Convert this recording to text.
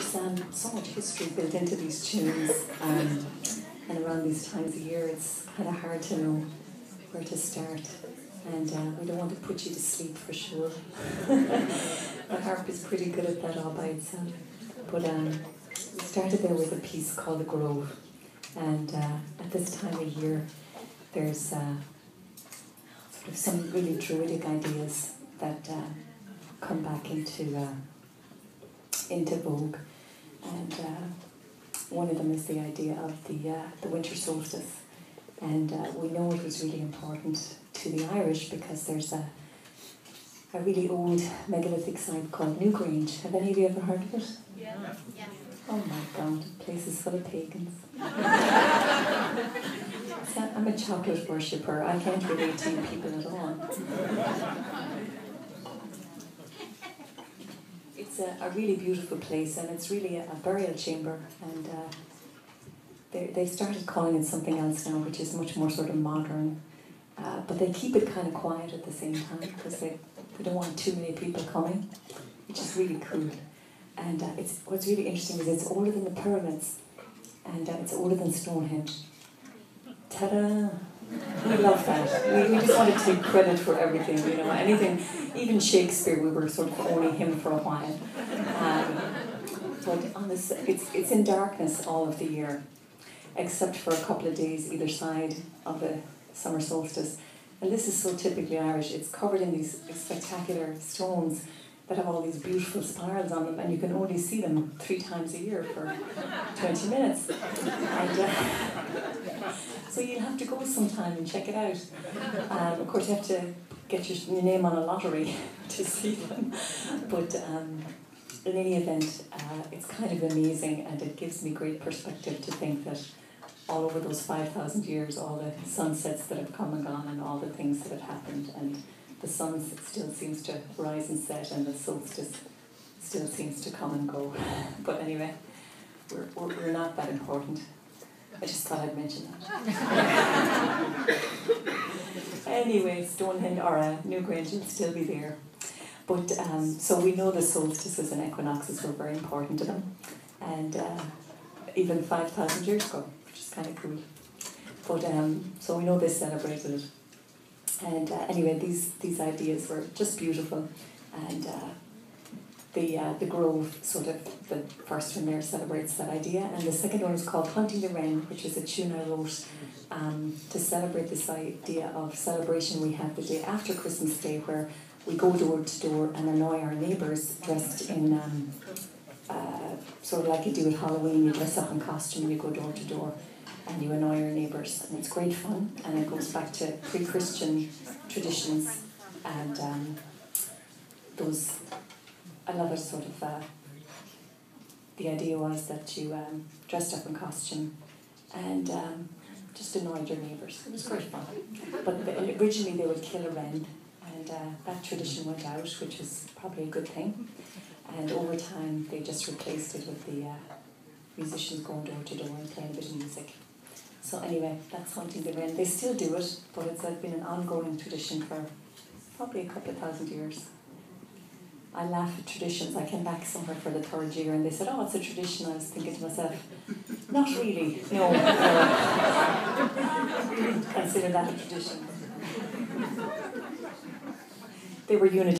there's so much history built into these tunes, and around these times of year it's kind of hard to know where to start, and we don't want to put you to sleep for sure. The harp is pretty good at that all by itself, but we started there with a piece called The Grove, and at this time of year there's sort of some really druidic ideas that come back into vogue, and one of them is the idea of the winter solstice, and we know it was really important to the Irish because there's a really old megalithic site called Newgrange. Have any of you ever heard of it? Yeah. Yeah. Oh my God, the place is full of pagans. I'm a chocolate worshipper. I can't relate to you people at all. It's a really beautiful place, and it's really a burial chamber, and they started calling it something else now, which is much more sort of modern, but they keep it kind of quiet at the same time because they don't want too many people coming, which is really cool. And what's really interesting is it's older than the pyramids, and it's older than Stonehenge. Ta-da! We love that. We just want to take credit for everything, you know, anything, even Shakespeare, we were sort of owning him for a while. But on this, it's in darkness all of the year, except for a couple of days either side of the summer solstice. And this is so typically Irish. It's covered in these spectacular stones that have all these beautiful spirals on them, and you can only see them 3 times a year for 20 minutes. And, so you'll have to go sometime and check it out. Of course, you have to get your name on a lottery to see them. But in any event, it's kind of amazing, and it gives me great perspective to think that all over those 5,000 years, all the sunsets that have come and gone, and all the things that have happened, and the sun still seems to rise and set, and the solstice still seems to come and go. But anyway, we're not that important. I just thought I'd mention that. Anyway, Stonehenge or Newgrange will still be there. But so we know the solstices and equinoxes were very important to them, and even 5,000 years ago, which is kind of cool. But so we know they celebrated it. And anyway, these ideas were just beautiful, and the Grove, sort of the first one there, celebrates that idea, and the second one is called Hunting the Wren, which is a tune I wrote to celebrate this idea of celebration we have the day after Christmas Day, where we go door to door and annoy our neighbours dressed in sort of like you do at Halloween. You dress up in costume, you go door to door, and you annoy your neighbours, and it's great fun, and it goes back to pre-Christian traditions, and I love it, sort of, the idea was that you dressed up in costume and just annoyed your neighbours. It was great fun. But originally they would kill a wren, and that tradition went out, which was probably a good thing, and over time they just replaced it with the musicians going door to door and playing a bit of music. So anyway, that's Hunting the Wren. They still do it, but it's been an ongoing tradition for probably a couple of thousand years. I laugh at traditions. I came back somewhere for the 3rd year and they said, oh, it's a tradition. I was thinking to myself, not really, no. I didn't consider that a tradition. They were unity.